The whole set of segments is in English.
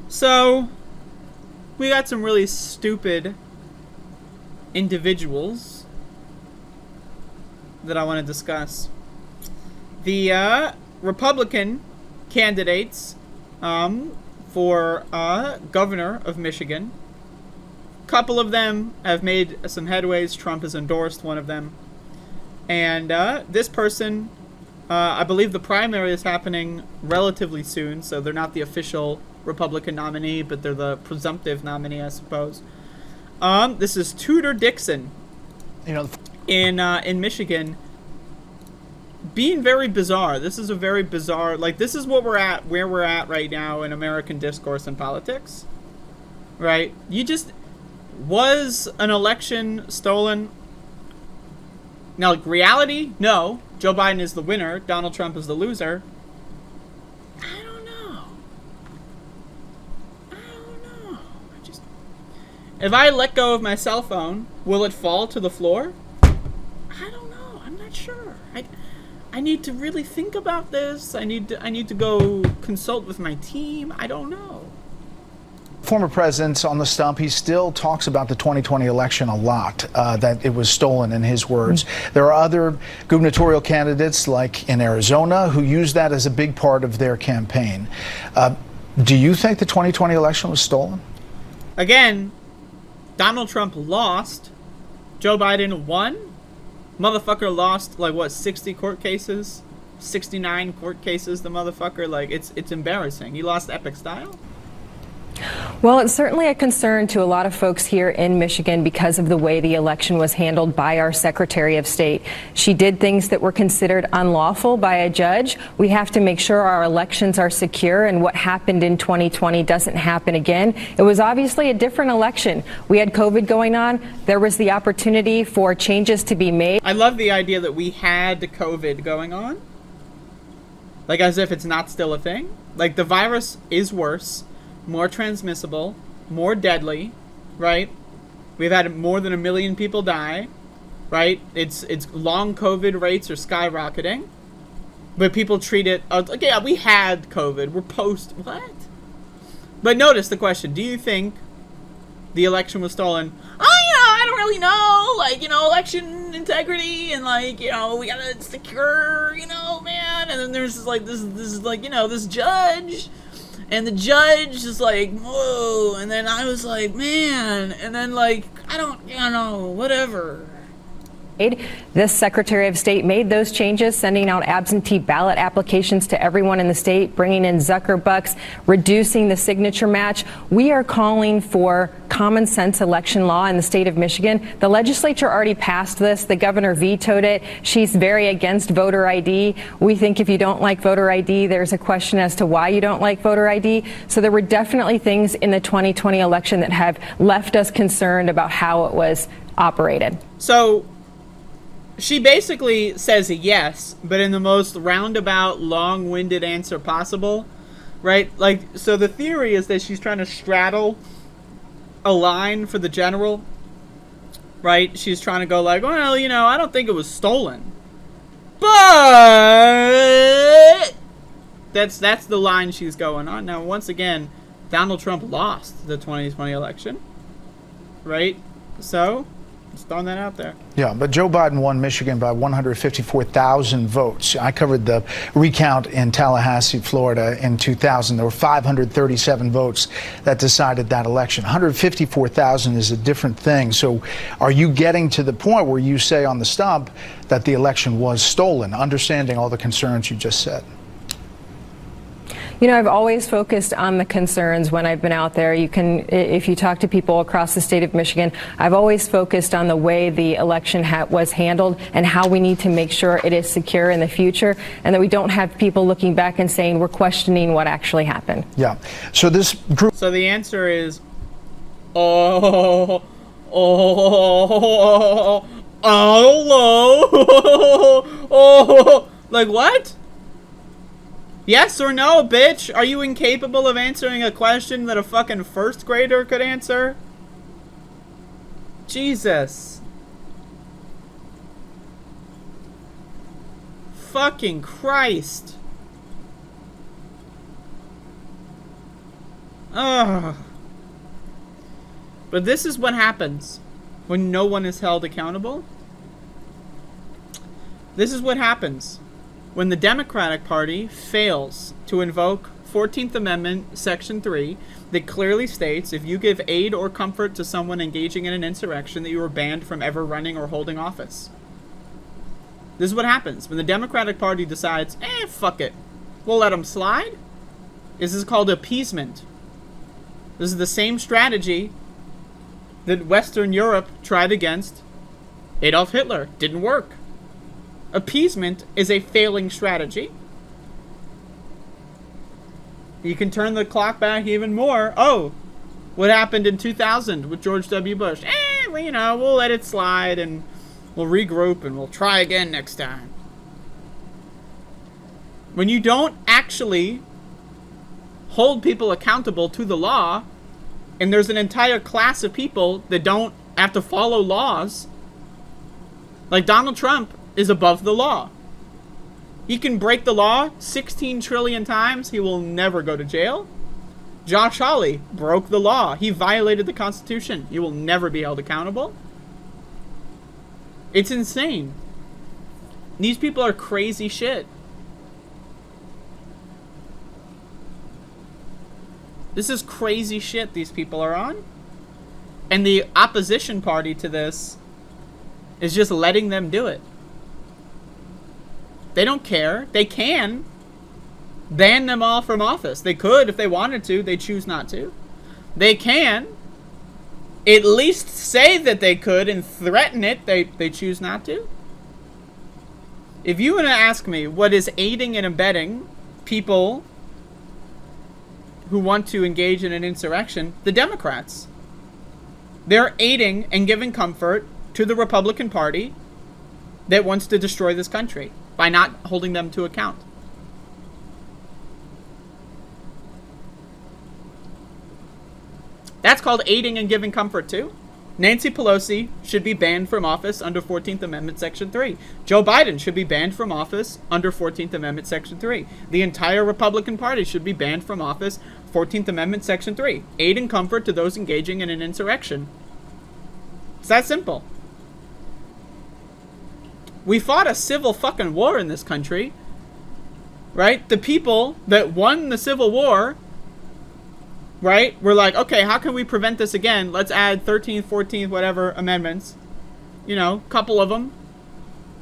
So, we got some really stupid individuals that I want to discuss. The Republican candidates for governor of Michigan. A couple of them have made some headways. Trump has endorsed one of them. And this person, I believe the primary is happening relatively soon, so they're not the official Republican nominee, but they're the presumptive nominee, I suppose. This is Tudor Dixon, in Michigan, being very bizarre. This is a very bizarre, this is where we're at right now in American discourse and politics, right? Was an election stolen? Now, reality, no. Joe Biden is the winner. Donald Trump is the loser. I don't know. If I let go of my cell phone, will it fall to the floor? I don't know. I'm not sure. I need to really think about this. I need to go consult with my team. I don't know. Former president on the stump, he still talks about the 2020 election a lot, that it was stolen, in his words. There are other gubernatorial candidates, like in Arizona, who use that as a big part of their campaign. Do you think the 2020 election was stolen? Again, Donald Trump lost. Joe Biden won. Motherfucker lost, 60 court cases? 69 court cases, the motherfucker. It's embarrassing. He lost epic style. Well, it's certainly a concern to a lot of folks here in Michigan because of the way the election was handled by our Secretary of State. She did things that were considered unlawful by a judge. We have to make sure our elections are secure, and what happened in 2020 doesn't happen again. It was obviously a different election. We had COVID going on. There was the opportunity for changes to be made. I love the idea that we had COVID going on. As if it's not still a thing. The virus is worse, more transmissible, more deadly, right? We've had more than 1 million people die, right? It's long COVID rates are skyrocketing, but people treat it yeah, we had COVID. We're post what? But notice the question: do you think the election was stolen? I don't really know. Election integrity and we gotta secure, man. And then there's this judge. And the judge is whoa. And then I was man. And then I don't, whatever. This Secretary of State made those changes, sending out absentee ballot applications to everyone in the state, bringing in Zuckerbucks, reducing the signature match. We are calling for common sense election law in the state of Michigan. The legislature already passed this. The governor vetoed it. She's very against voter ID. We think if you don't like voter ID, there's a question as to why you don't like voter ID. So there were definitely things in the 2020 election that have left us concerned about how it was operated. So she basically says yes, but in the most roundabout, long-winded answer possible, right? So the theory is that she's trying to straddle a line for the general, right? She's trying to go well, I don't think it was stolen. But that's the line she's going on. Now, once again, Donald Trump lost the 2020 election, right? So just throwing that out there. Yeah, but Joe Biden won Michigan by 154,000 votes. I covered the recount in Tallahassee, Florida in 2000. There were 537 votes that decided that election. 154,000 is a different thing. So are you getting to the point where you say on the stump that the election was stolen, understanding all the concerns you just said? I've always focused on the concerns when I've been out there. If you talk to people across the state of Michigan, I've always focused on the way the election was handled and how we need to make sure it is secure in the future and that we don't have people looking back and saying we're questioning what actually happened. Yeah. So this group. So the answer is, what? Yes or no, bitch? Are you incapable of answering a question that a fucking first grader could answer? Jesus. Fucking Christ. Ugh. But this is what happens when no one is held accountable. This is what happens when the Democratic Party fails to invoke 14th Amendment, Section 3, that clearly states if you give aid or comfort to someone engaging in an insurrection that you are banned from ever running or holding office. This is what happens when the Democratic Party decides, fuck it, we'll let them slide. This is called appeasement. This is the same strategy that Western Europe tried against Adolf Hitler. Didn't work. Appeasement is a failing strategy. You can turn the clock back even more. Oh, what happened in 2000 with George W. Bush? We'll let it slide and we'll regroup and we'll try again next time. When you don't actually hold people accountable to the law, and there's an entire class of people that don't have to follow laws, like Donald Trump is above the law. He can break the law 16 trillion times. He will never go to jail. Josh Hawley broke the law. He violated the Constitution. He will never be held accountable. It's insane. These people are crazy shit. This is crazy shit these people are on. And the opposition party to this is just letting them do it. They don't care. They can ban them all from office. They could if they wanted to. They choose not to. They can at least say that they could and threaten it. They choose not to. If you want to ask me what is aiding and abetting people who want to engage in an insurrection, the Democrats. They're aiding and giving comfort to the Republican Party that wants to destroy this country by not holding them to account. That's called aiding and giving comfort too. Nancy Pelosi should be banned from office under 14th Amendment Section 3. Joe Biden should be banned from office under 14th Amendment Section 3. The entire Republican Party should be banned from office, 14th Amendment Section 3. Aid and comfort to those engaging in an insurrection. It's that simple. We fought a civil fucking war in this country, right? The people that won the Civil War, right, we're like, okay, how can we prevent this again? Let's add 13th, 14th, whatever amendments. Couple of them.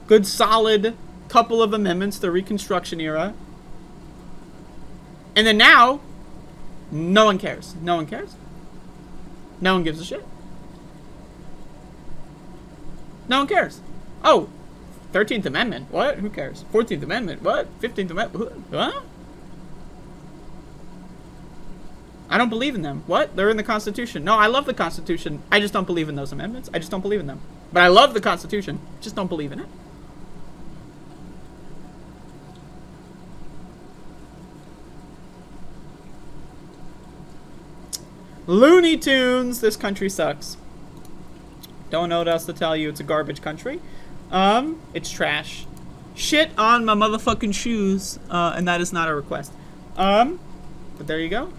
Good, solid couple of amendments, the Reconstruction era. And then now, no one cares. No one cares. No one gives a shit. No one cares. Oh, 13th Amendment. What? Who cares? 14th Amendment. What? 15th Amendment. What? I don't believe in them. What? They're in the Constitution. No, I love the Constitution. I just don't believe in those amendments. I just don't believe in them. But I love the Constitution. Just don't believe in it. Looney Tunes. This country sucks. Don't know what else to tell you. It's a garbage country. It's trash. Shit on my motherfucking shoes. And that is not a request. But there you go.